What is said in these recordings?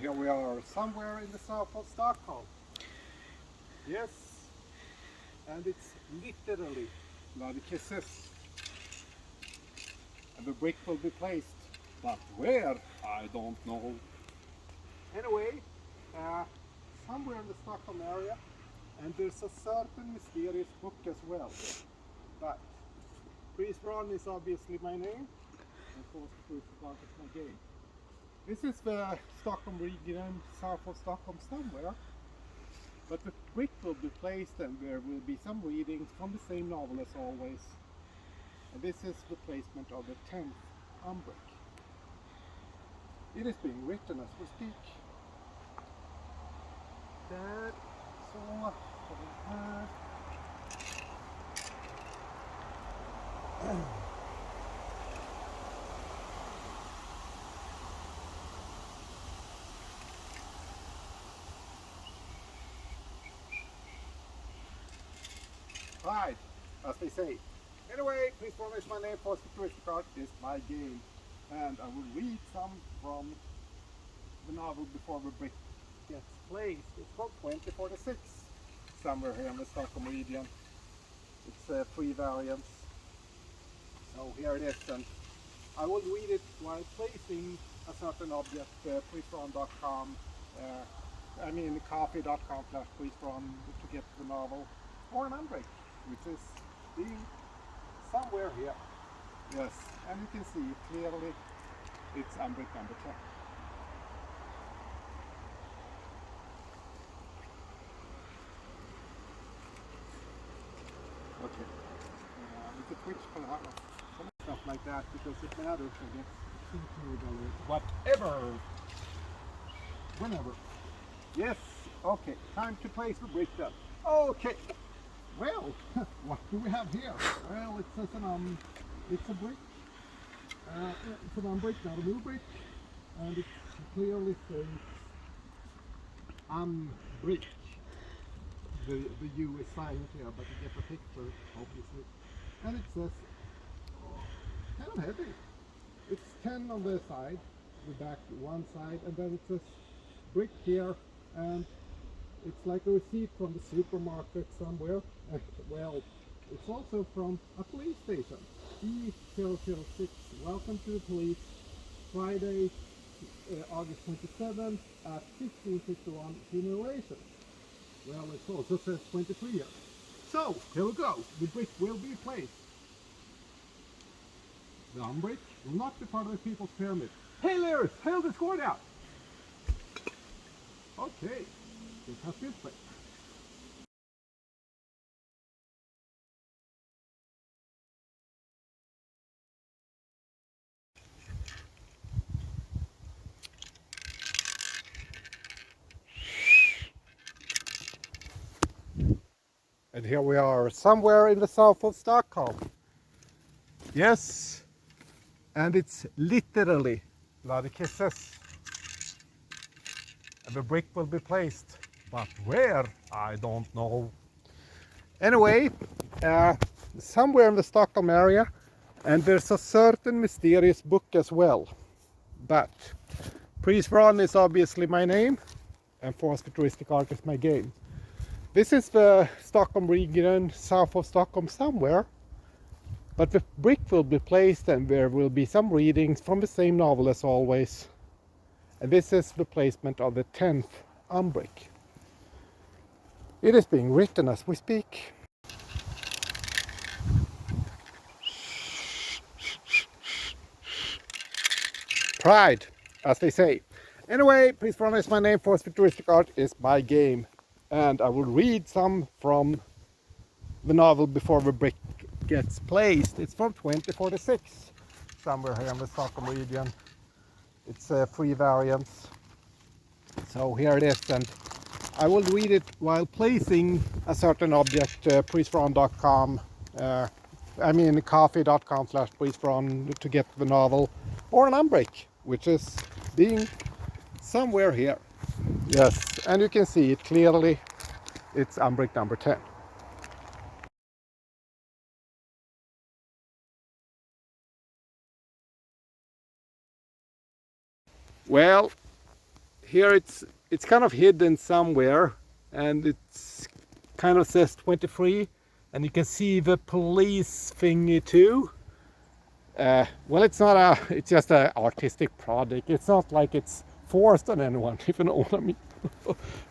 Here we are, somewhere in the south of Stockholm. Yes, and it's literally bloody kisses. And the brick will be placed, but where? I don't know. Anyway, somewhere in the Stockholm area, and there's a certain mysterious book as well. But Pries Verhon is obviously my name, and Konsthall C is my game. This is the Stockholm region, south of Stockholm somewhere. But the brick will be placed and there will be some readings from the same novel as always. And this is the placement of the 10th Umbrick. It is being written as we speak. Där, så har vi här. Right, as they say. Anyway, Pries Verhon is my name, for futuristic art is my game. And I will read some from the novel before the brick gets placed. It's from 2046, somewhere here in the Stockholm region. It's 3 variants. So here it is, and I will read it while placing a certain object, priesverhon.com, coffee.com/priesverhon to get the novel, or an Umbrick, which is being somewhere here. Yes, and you can see clearly it's Umbrick number 10. Okay, it's a Twitch collab, some stuff like that, because it matters, I guess. Whatever, whenever. Yes, okay, time to place the brick then. Okay, well, what do we have here? Well, it says it's a brick. It's an Umbrick, not a Umbrick, and it clearly says Umbrick. The U is silent here, but you get the picture, obviously. And it says, kind of heavy. It's 10 on the side, the back one side, and then it says brick here, and it's like a receipt from the supermarket somewhere. Well, it's also from a police station. E006, welcome to the police, Friday, August 27th at 15:51 generation. Well, it also says 23 here. So, here we go. The brick will be placed. The Umbrick will not be part of the People's Pyramid. Hey, Lyris, hail the score out! Okay, it has been placed. And here we are, somewhere in the south of Stockholm. Yes, and it's literally bloody kisses. And the brick will be placed, but where? I don't know. Anyway, somewhere in the Stockholm area, and there's a certain mysterious book as well. But Pries Verhon is obviously my name, and for futuristic art is my game. This is the Stockholm region, south of Stockholm somewhere. But the brick will be placed and there will be some readings from the same novel as always. And this is the placement of the 10th Umbrick. It is being written as we speak. Pride, as they say. Anyway, Pries Verhon is my name, for futuristic art is my game. And I will read some from the novel before the brick gets placed. It's from 2046, somewhere here in the Stockholm region. It's 3 variants. So here it is, and I will read it while placing a certain object, priesverhon.com, coffee.com/priesverhon to get the novel, or an Umbrick, which is being somewhere here. Yes, and you can see it clearly, it's Umbrick number 10. Well, here it's kind of hidden somewhere, and it's kind of says 23, and you can see the police thingy too. Well, it's just an artistic project. It's not like it's forced on anyone, if you know what I mean.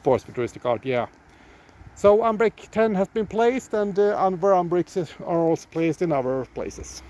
Forced futuristic art, yeah. So Umbrick 10 has been placed, and other Umbricks are also placed in other places.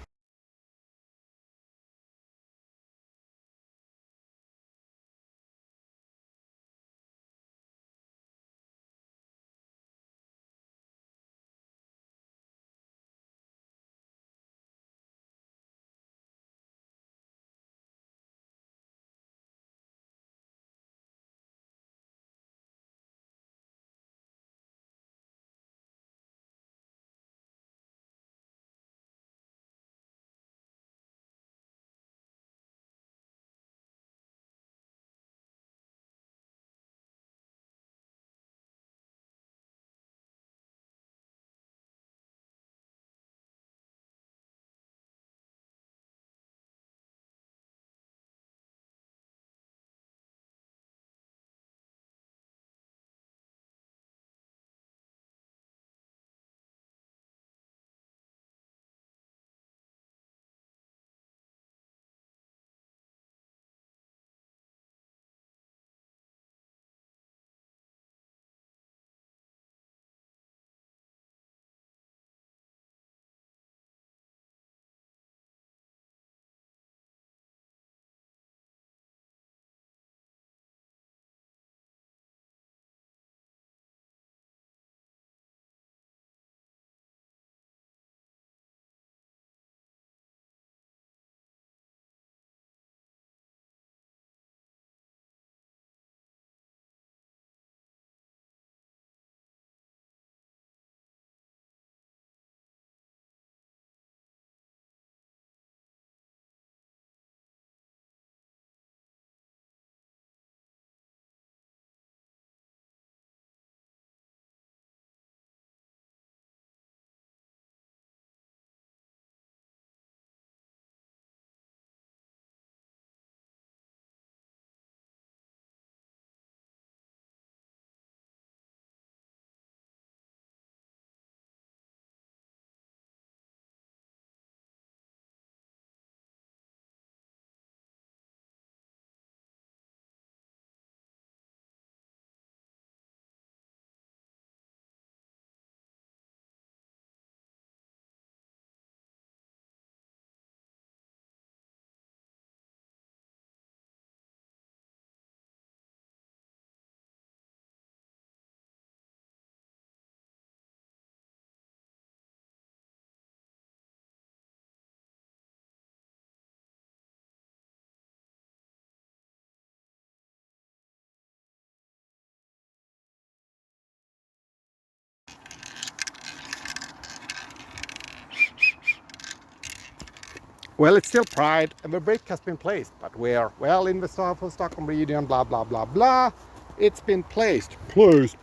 Well, it's still Pride, and the brick has been placed, but where? Well, in the south of Stockholm region, blah, blah, blah, blah. It's been placed. Placed.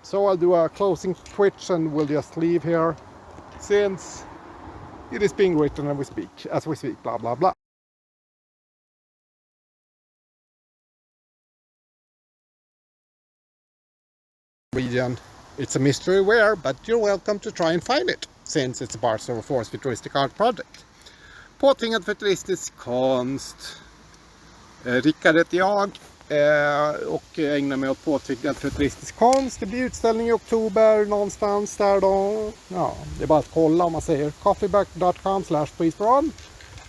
So I'll do a closing twitch, and we'll just leave here, since it is being written as we speak, blah, blah, blah. Region. It's a mystery where, but you're welcome to try and find it, since it's a part of a forced futuristic art project. Påtvingad futuristisk konst. Rickard heter jag och ägnar mig åt påtvingad futuristisk konst. Det blir utställning i oktober någonstans där då. Ja, det är bara att kolla om man säger coffeeback.com/Pries Verhon.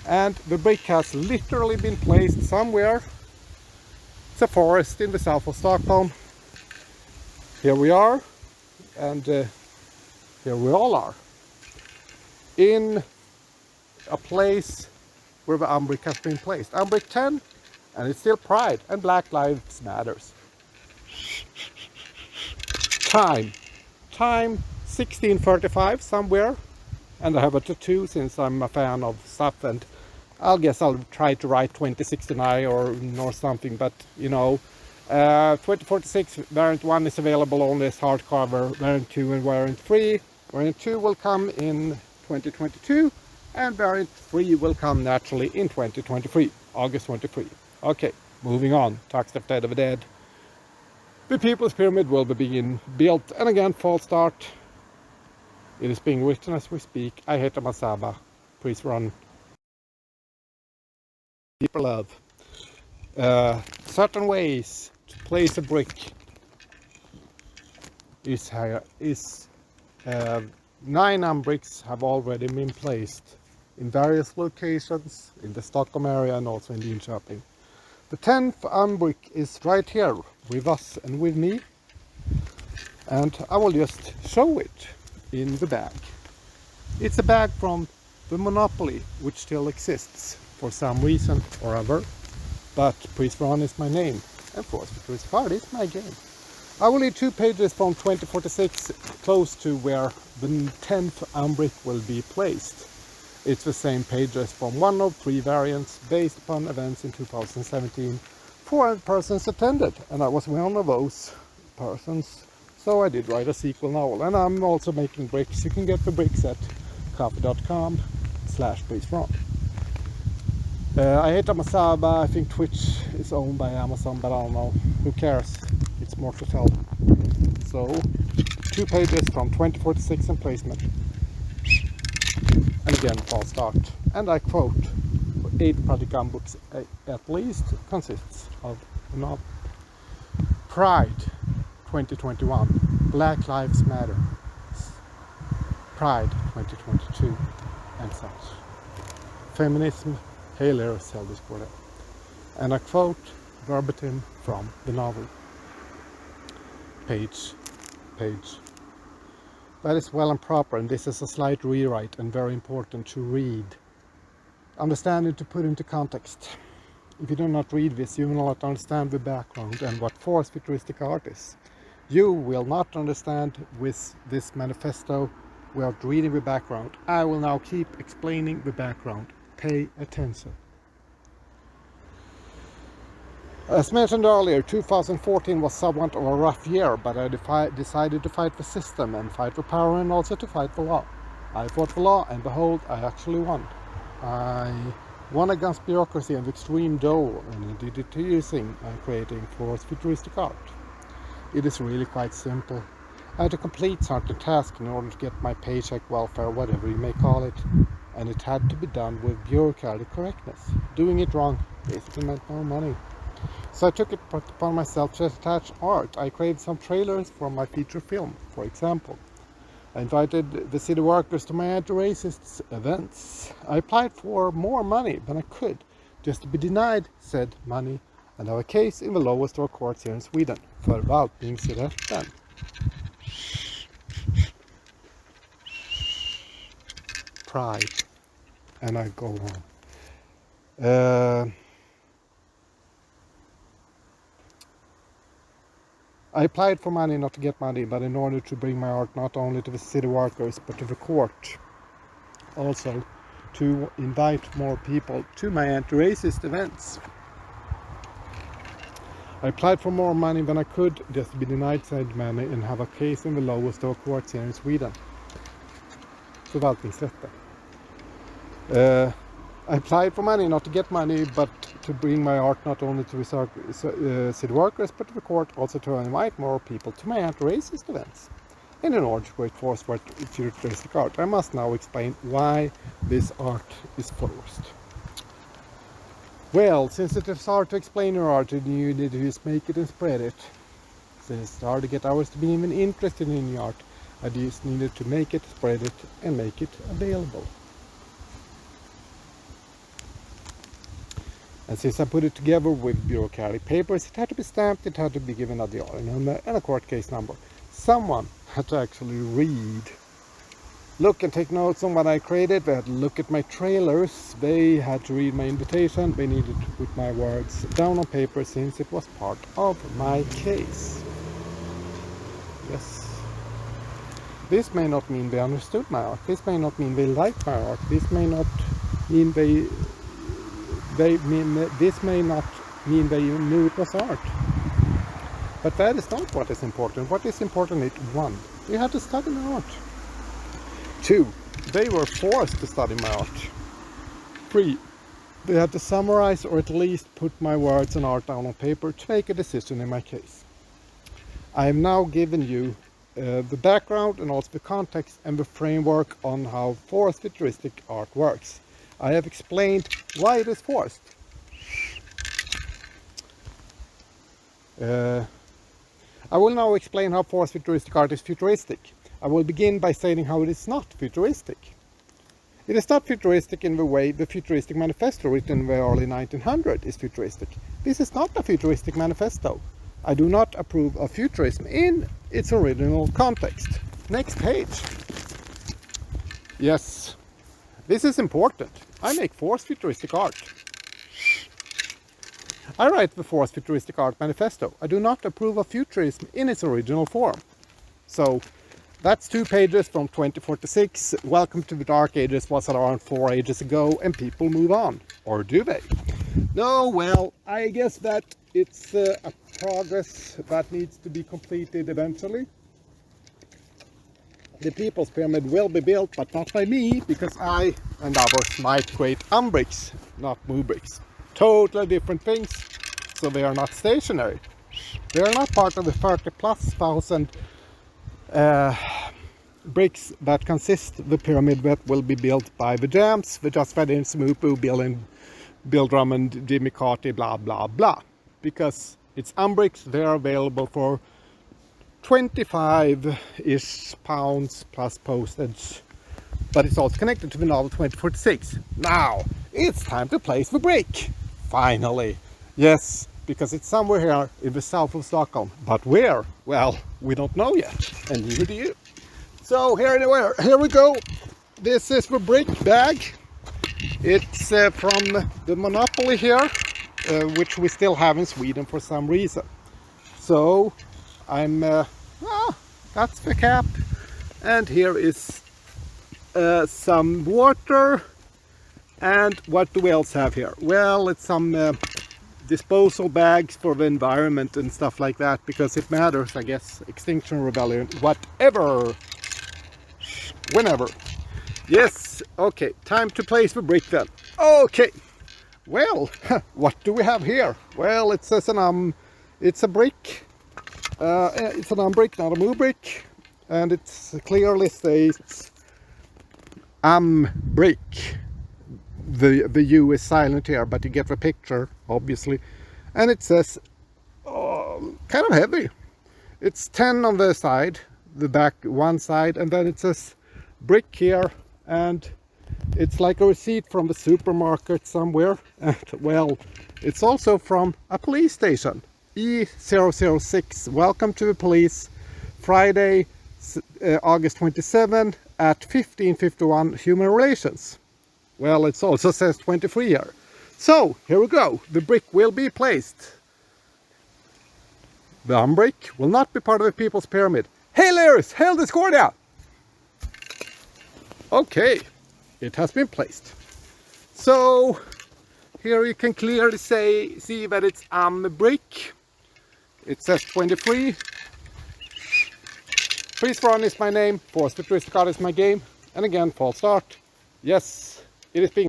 And the brick has literally been placed somewhere. It's a forest in the south of Stockholm. Here we are, and here we all are. In a place where the Umbrick has been placed. Umbrick 10, and it's still Pride, and Black Lives Matters. Time 16:35 somewhere, and I have a tattoo since I'm a fan of stuff, and I guess I'll try to write 2069 or something, but you know, 2046 variant 1 is available only as hardcover, variant 2 and variant 3. Variant 2 will come in 2022, and variant 3 will come naturally in 2023, August 23. Okay, moving on. Talks left dead of a dead. The People's Pyramid will be being built, and again, false start. It is being written as we speak. I hate Masaba. Pries Verhon. Deeper love. Certain ways to place a brick is 9 umbricks have already been placed in various locations in the Stockholm area and also in Linköping. The 10th umbrick is right here with us and with me, and I will just show it in the bag. It's a bag from the Monopoly, which still exists for some reason or other, but Pries Verhon is my name, and for futuristic art is my game. I will leave 2 pages from 2046 close to where the 10th umbrick will be placed. It's the same pages from one of 3 variants based upon events in 2017. 400 persons attended, and I was one of those persons, so I did write a sequel novel. And I'm also making bricks. You can get the bricks at coffee.com/Pries Verhon. I hate Masaba. I think Twitch is owned by Amazon, but I don't know. Who cares? It's more to tell. So, 2 pages from 2046 in placement. And again, false start. And I quote, 8 project books at least consists of a novel. Pride 2021. Black Lives Matter. Pride 2022. And such. Feminism, hela säljskåret. And I quote verbatim from the novel. Page. That is well and proper, and this is a slight rewrite and very important to read. Understand it to put into context. If you do not read this, you will not understand the background and what force futuristic art is. You will not understand with this manifesto without reading the background. I will now keep explaining the background. Pay attention. As mentioned earlier, 2014 was somewhat of a rough year, but I decided to fight the system and fight the power and also to fight the law. I fought the law, and behold, I actually won. I won against bureaucracy and extreme dole and digitizing and creating for futuristic art. It is really quite simple. I had to complete certain tasks in order to get my paycheck, welfare, whatever you may call it, and it had to be done with bureaucratic correctness. Doing it wrong basically meant no money. So I took it upon myself to attach art. I created some trailers for my feature film, for example. I invited the city workers to my anti-racist events. I applied for more money than I could, just to be denied said money, and have a case in the lowest of courts here in Sweden for förvaltningsrätten. Pride. And I go on. I applied for money not to get money, but in order to bring my art not only to the city workers but to the court. Also to invite more people to my anti-racist events. I applied for more money than I could, just to be denied said money and have a case in the lowest of courts here in Sweden. Förvaltningsrätten. I applied for money not to get money, but to bring my art not only to the city workers but to the court, also to invite more people to my anti-racist events. And in order to create force for futuristic art, I must now explain why this art is forced. Well, since it is hard to explain your art, you need to just make it and spread it. Since it's hard to get others to be even interested in your art, I just needed to make it, spread it, and make it available. And since I put it together with bureaucratic papers, it had to be stamped, it had to be given a DR number and a court case number. Someone had to actually read, look and take notes on what I created. They had to look at my trailers. They had to read my invitation. They needed to put my words down on paper since it was part of my case. Yes. This may not mean they understood my art. This may not mean they liked my art. This may not mean this may not mean they knew it was art. But that is not what is important. What is important is 1. They had to study my art. 2. They were forced to study my art. 3. We had to summarize or at least put my words and art down on paper to make a decision in my case. I have now given you the background and also the context and the framework on how forced futuristic art works. I have explained why it is forced. I will now explain how forced futuristic art is futuristic. I will begin by stating how it is not futuristic. It is not futuristic in the way the futuristic manifesto written in the early 1900s is futuristic. This is not a futuristic manifesto. I do not approve of futurism in its original context. Next page. Yes, this is important. I make forced futuristic art. I write the forced futuristic art manifesto. I do not approve of futurism in its original form. So, that's 2 pages from 2046. Welcome to the Dark Ages was around 4 ages ago, and people move on. Or do they? No, well, I guess that it's a progress that needs to be completed eventually. The People's Pyramid will be built, but not by me, because I and others might create Umbricks, not Umbricks. Totally different things, so they are not stationary. They are not part of the 30,000+ bricks that consist the pyramid that will be built by the Jams, the Just Fed In, Smoopu, Bill Drummond, Jimmy Carty, blah blah blah. Because it's Umbricks, they are available for 25-ish pounds plus postage. But it's also connected to the novel 2046. Now, it's time to place the brick! Finally! Yes, because it's somewhere here in the south of Stockholm. But where? Well, we don't know yet, and neither do you. So here we go. This is the brick bag. It's from the Monopoly here, which we still have in Sweden for some reason. So that's the cap, and here is some water. And what do we else have here? Well, it's some disposal bags for the environment and stuff like that, because it matters, I guess. Extinction Rebellion, whatever. Whenever. Yes, okay, time to place the brick then. Okay, well, what do we have here? Well, it says it's a brick. It's an Umbrick, not a Umbrick. And it clearly states Umbrick. The U is silent here, but you get the picture, obviously. And it says, kind of heavy. It's 10 on the side, the back one side, and then it says brick here, and it's like a receipt from the supermarket somewhere. And well, it's also from a police station, E006. Welcome to the police, Friday, August 27 at 15:51 Human Relations. Well, it also says 23 here. So, here we go. The brick will be placed. The Umbrick will not be part of the People's Pyramid. Hey, Laris! Hail Discordia! Okay, it has been placed. So, here you can clearly see that it's Umbrick. It says 23. Pries Verhon is my name. Forced futuristic art is my game. And again, false start. Yes. It is being